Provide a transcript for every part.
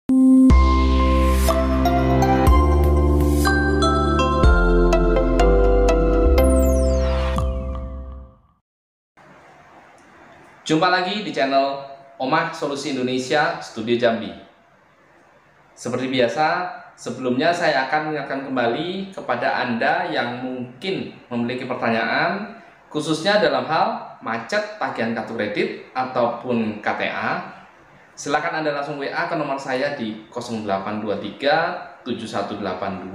Jumpa lagi di channel Omah Solusi Indonesia Studio Jambi. Seperti biasa, sebelumnya saya akan mengingatkan kembali kepada Anda yang mungkin memiliki pertanyaan, khususnya dalam hal macet tagihan kartu kredit ataupun KTA. Silakan Anda langsung WA ke nomor saya di 0823 7182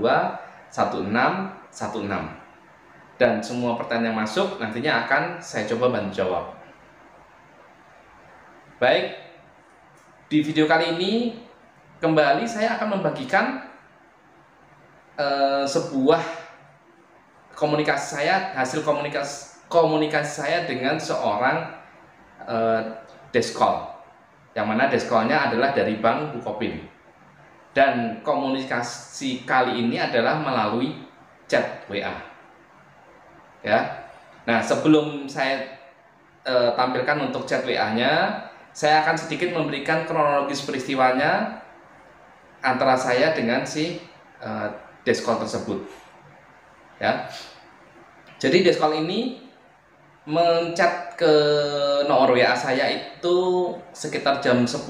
1616. Dan semua pertanyaan yang masuk nantinya akan saya coba bantu jawab. Baik, di video kali ini kembali saya akan membagikan sebuah komunikasi saya, hasil komunikasi saya dengan seorang deskol, yang mana deskolnya adalah dari Bank Bukopin. Dan komunikasi kali ini adalah melalui chat WA. Ya, nah sebelum saya tampilkan untuk chat WA-nya, saya akan sedikit memberikan kronologis peristiwanya antara saya dengan si deskol tersebut. Ya, jadi deskol ini menchat ke nomor WA saya itu sekitar jam 10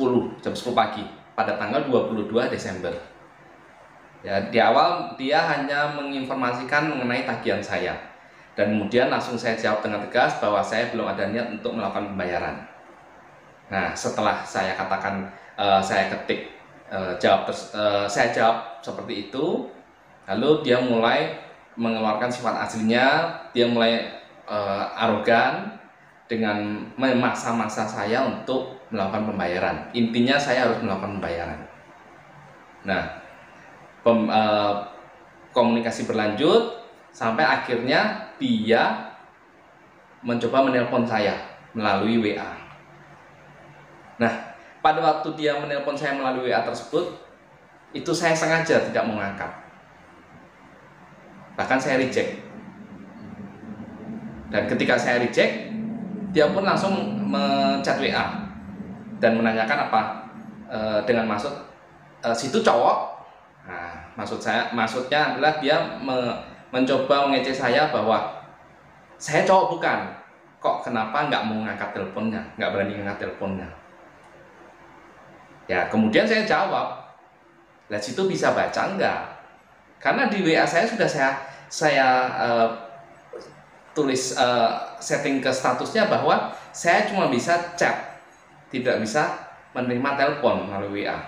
pagi pada tanggal 22 Desember. Ya, di awal dia hanya menginformasikan mengenai tagihan saya, dan kemudian langsung saya jawab dengan tegas bahwa saya belum ada niat untuk melakukan pembayaran. Nah, setelah saya katakan, saya ketik, saya jawab seperti itu, lalu dia mulai mengeluarkan sifat aslinya. Dia mulai arogan dengan memaksa-maksa saya untuk melakukan pembayaran. Intinya saya harus melakukan pembayaran. Nah, komunikasi berlanjut sampai akhirnya dia mencoba menelpon saya melalui WA. Nah, pada waktu dia menelpon saya melalui WA tersebut, itu saya sengaja tidak mengangkat. Bahkan saya reject. Dan ketika saya reject, dia pun langsung menchat WA dan menanyakan apa, dengan maksud situ cowok. Nah, maksudnya adalah dia mencoba mengejek saya bahwa saya cowok bukan. Kok kenapa nggak mau ngangkat teleponnya, nggak berani ngangkat teleponnya. Ya, kemudian saya jawab, lah situ bisa baca enggak? Karena di WA saya sudah saya tulis setting ke statusnya bahwa saya cuma bisa chat, tidak bisa menerima telepon melalui WA.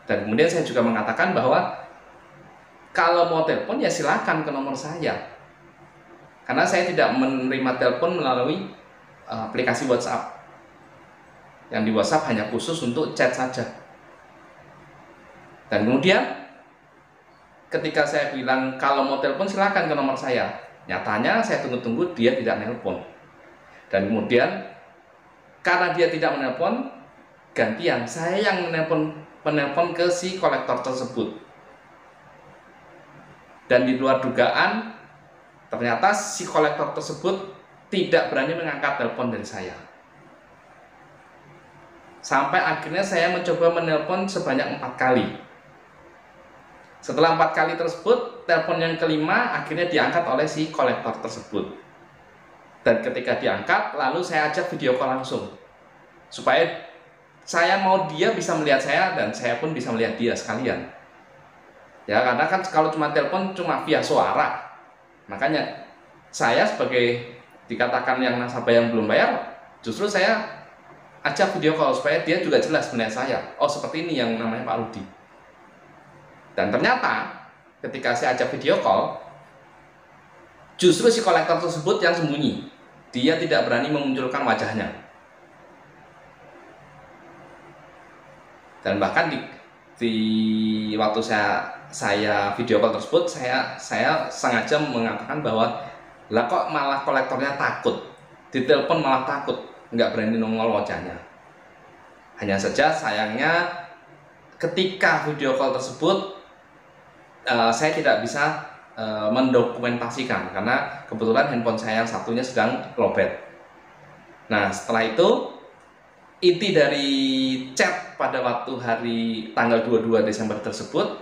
Dan kemudian saya juga mengatakan bahwa kalau mau telepon ya silakan ke nomor saya, karena saya tidak menerima telepon melalui aplikasi WhatsApp. Yang di WhatsApp hanya khusus untuk chat saja. Dan kemudian ketika saya bilang kalau mau telepon silakan ke nomor saya, nyatanya saya tunggu-tunggu dia tidak menelpon. Dan kemudian karena dia tidak menelpon, gantian saya yang menelpon ke si kolektor tersebut. Dan di luar dugaan, ternyata si kolektor tersebut tidak berani mengangkat telepon dari saya. Sampai akhirnya saya mencoba menelpon sebanyak 4 kali. Setelah 4 kali tersebut, telepon yang kelima akhirnya diangkat oleh si kolektor tersebut. Dan ketika diangkat, lalu saya ajak video call langsung, supaya saya mau dia bisa melihat saya dan saya pun bisa melihat dia sekalian. Ya, karena kan kalau cuma telepon cuma via suara. Makanya saya sebagai dikatakan yang nasabah yang belum bayar, justru saya ajak video call supaya dia juga jelas melihat saya. Oh, seperti ini yang namanya Pak Rudi. Dan ternyata ketika saya ajak video call, justru si kolektor tersebut yang sembunyi. Dia tidak berani memunculkan wajahnya. Dan bahkan di waktu saya video call tersebut, saya sengaja mengatakan bahwa lah kok malah kolektornya takut, ditelepon malah takut, nggak berani nongol wajahnya. Hanya saja sayangnya ketika video call tersebut saya tidak bisa mendokumentasikan karena kebetulan handphone saya yang satunya sedang lowbat. Nah, setelah itu inti dari chat chat pada waktu hari tanggal 22 Desember tersebut,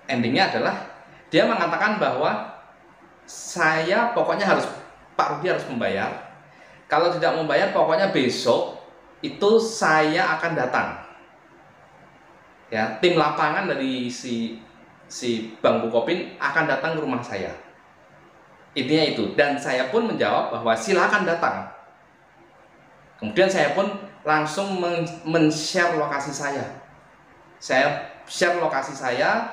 endingnya adalah dia mengatakan bahwa saya pokoknya Pak Rudi harus membayar. Kalau tidak membayar, pokoknya besok itu saya akan datang. Ya, tim lapangan dari si Bank Bukopin akan datang ke rumah saya. Intinya itu. Dan saya pun menjawab bahwa silakan datang. Kemudian saya pun langsung men-share lokasi saya. Saya share lokasi saya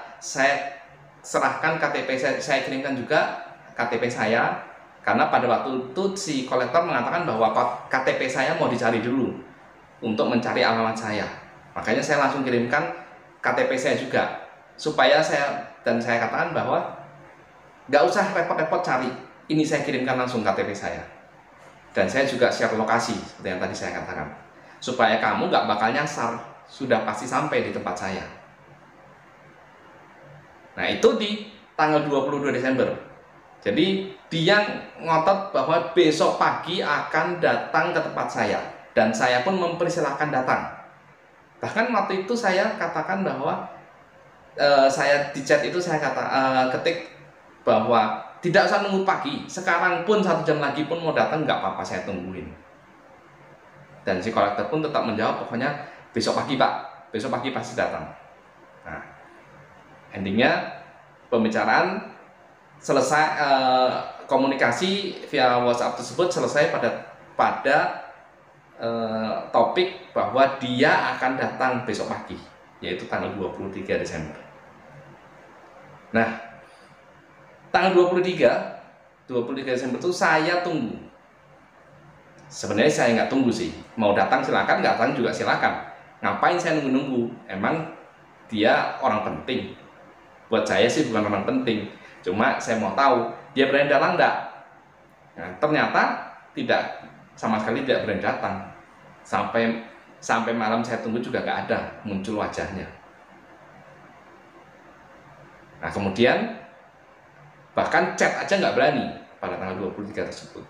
serahkan KTP saya kirimkan juga KTP saya, karena pada waktu itu si kolektor mengatakan bahwa KTP saya mau dicari dulu untuk mencari alamat saya. Makanya saya langsung kirimkan KTP saya juga, supaya saya katakan bahwa nggak usah repot-repot cari, ini saya kirimkan langsung KTP saya. Dan saya juga share lokasi seperti yang tadi saya katakan, supaya kamu nggak bakal nyasar, sudah pasti sampai di tempat saya. Nah, itu di tanggal 22 Desember. Jadi dia ngotot bahwa besok pagi akan datang ke tempat saya, dan saya pun mempersilahkan datang. Bahkan waktu itu saya katakan bahwa saya di chat itu saya ketik bahwa tidak usah nunggu pagi, sekarang pun 1 jam lagi pun mau datang nggak apa-apa, saya tungguin. Dan si kolektor pun tetap menjawab, pokoknya besok pagi Pak, besok pagi pasti datang. Nah, endingnya pembicaraan selesai, komunikasi via WhatsApp tersebut selesai pada topik bahwa dia akan datang besok pagi, yaitu tanggal 23 Desember. Nah, tanggal 23 Desember itu saya tunggu. Sebenarnya saya nggak tunggu sih, mau datang silakan, nggak datang juga silakan. Ngapain saya nunggu-nunggu? Emang dia orang penting? Buat saya sih bukan orang penting, cuma saya mau tahu dia berani datang enggak. Nah, ternyata tidak, sama sekali tidak berani datang. Sampai malam saya tunggu juga nggak ada muncul wajahnya. Nah, kemudian bahkan chat aja nggak berani pada tanggal 23 tersebut.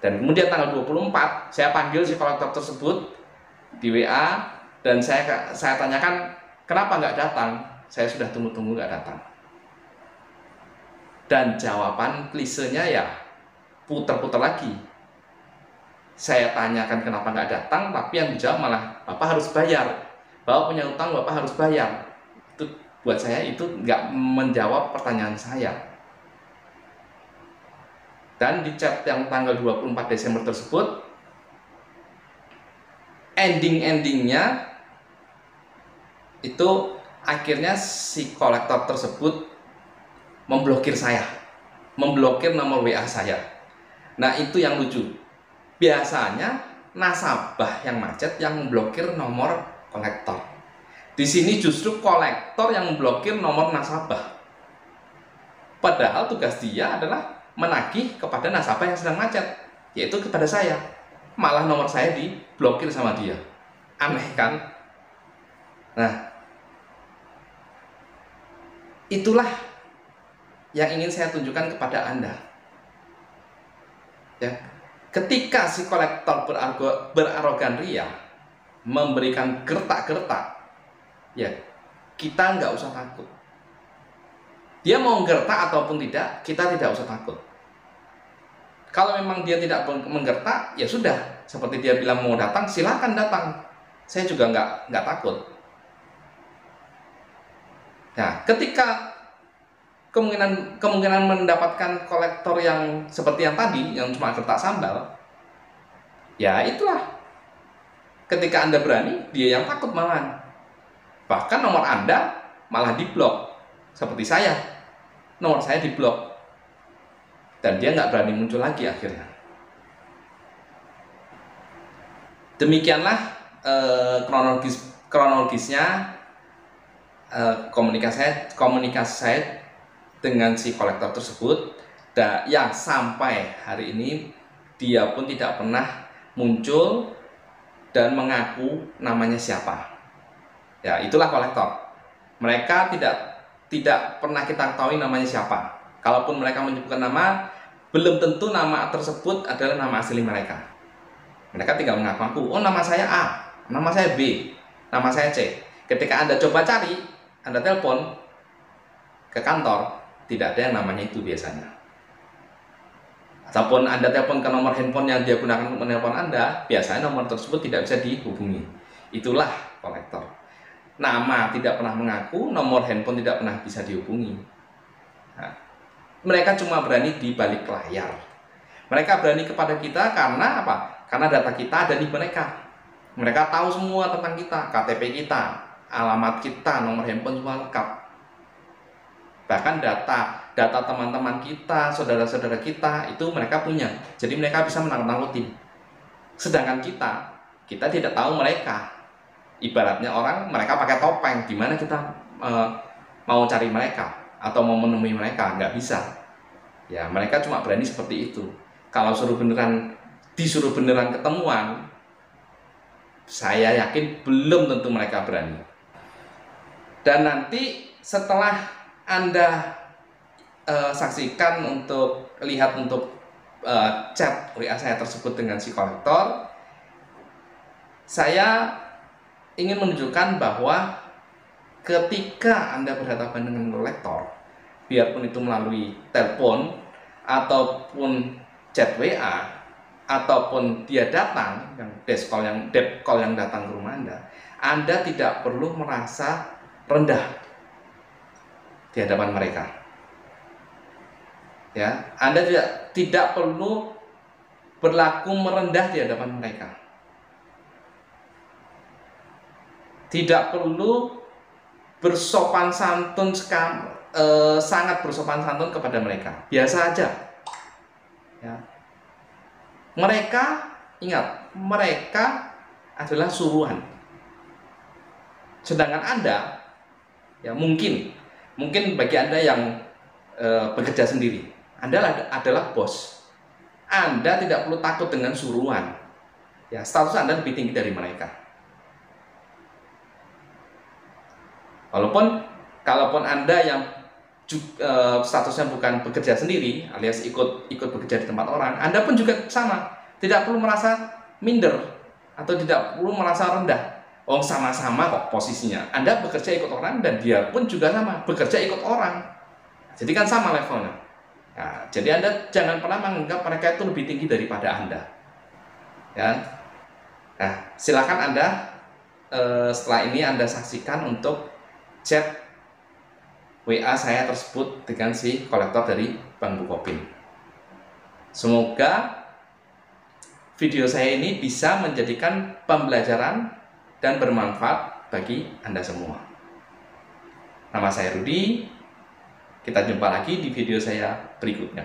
Dan kemudian tanggal 24 saya panggil si kolektor tersebut di WA, dan saya tanyakan kenapa nggak datang. Saya sudah tunggu-tunggu nggak datang. Dan jawaban klisenya ya putar-putar lagi. Saya tanyakan kenapa nggak datang, tapi yang dijawab malah Bapak harus bayar. Bapak punya utang, Bapak harus bayar. Itu buat saya itu nggak menjawab pertanyaan saya. Dan di chat yang tanggal 24 Desember tersebut, endingnya itu akhirnya si kolektor tersebut memblokir saya, memblokir nomor WA saya. Nah, itu yang lucu. Biasanya nasabah yang macet yang memblokir nomor kolektor. Di sini justru kolektor yang memblokir nomor nasabah. Padahal tugas dia adalah menagih kepada nasabah yang sedang macet, yaitu kepada saya. Malah nomor saya diblokir sama dia. Aneh kan? Nah, itulah yang ingin saya tunjukkan kepada Anda. Ya, ketika si kolektor berarogan ria, memberikan gertak-gertak, ya kita nggak usah takut. Dia mau gertak ataupun tidak, kita tidak usah takut. Kalau memang dia tidak menggertak, ya sudah. Seperti dia bilang mau datang, silakan datang. Saya juga nggak takut. Nah, ketika kemungkinan mendapatkan kolektor yang seperti yang tadi, yang cuma gertak sambal, ya itulah. Ketika Anda berani, dia yang takut malahan. Bahkan nomor Anda malah diblok. Seperti saya, nomor saya diblok. Dan dia nggak berani muncul lagi akhirnya. Demikianlah kronologisnya komunikasi saya dengan si kolektor tersebut, yang sampai hari ini dia pun tidak pernah muncul dan mengaku namanya siapa. Ya, itulah kolektor. Mereka tidak pernah kita ketahui namanya siapa. Kalaupun mereka menyebutkan nama, belum tentu nama tersebut adalah nama asli mereka. Mereka tinggal mengaku, oh nama saya A, nama saya B. nama saya C. Ketika Anda coba cari, Anda telepon ke kantor, tidak ada yang namanya itu biasanya. Ataupun Anda telepon ke nomor handphone yang dia gunakan untuk menelpon Anda, biasanya nomor tersebut tidak bisa dihubungi. Itulah kolektor. Nama tidak pernah mengaku, nomor handphone tidak pernah bisa dihubungi. Nah, mereka cuma berani di balik layar. Mereka berani kepada kita karena apa? Karena data kita ada di mereka. Mereka tahu semua tentang kita, KTP kita, alamat kita, nomor handphone semua lengkap. Bahkan data teman-teman kita, saudara-saudara kita, itu mereka punya. Jadi mereka bisa menakut-nakutin. Sedangkan kita tidak tahu mereka. Ibaratnya orang, mereka pakai topeng. Gimana kita mau cari mereka atau mau menemui mereka? Nggak bisa. Ya, mereka cuma berani seperti itu. Kalau disuruh beneran ketemuan, saya yakin belum tentu mereka berani. Dan nanti setelah Anda saksikan lihat untuk chat WA saya tersebut dengan si kolektor, saya ingin menunjukkan bahwa ketika Anda berhadapan dengan kolektor, biarpun itu melalui telepon ataupun chat WA, ataupun dia datang, yang desk call yang datang ke rumah Anda tidak perlu merasa rendah di hadapan mereka. Ya, Anda tidak perlu berlaku merendah di hadapan mereka. Tidak perlu bersopan santun sangat bersopan santun kepada mereka. Biasa aja. Ya. Mereka, ingat, mereka adalah suruhan. Sedangkan Anda, ya mungkin bagi Anda yang bekerja sendiri, Anda adalah bos. Anda tidak perlu takut dengan suruhan. Ya, status Anda lebih tinggi dari mereka. Kalaupun Anda yang statusnya bukan bekerja sendiri, alias ikut bekerja di tempat orang, Anda pun juga sama, tidak perlu merasa minder atau tidak perlu merasa rendah. Oh, sama-sama kok posisinya. Anda bekerja ikut orang dan dia pun juga sama, bekerja ikut orang. Jadi kan sama levelnya. Nah, jadi Anda jangan pernah menganggap mereka itu lebih tinggi daripada Anda. Ya. Nah, silakan Anda setelah ini Anda saksikan untuk chat WA saya tersebut dengan si kolektor dari Bank Bukopin. Semoga video saya ini bisa menjadikan pembelajaran dan bermanfaat bagi Anda semua. Nama saya Rudi. Kita jumpa lagi di video saya berikutnya.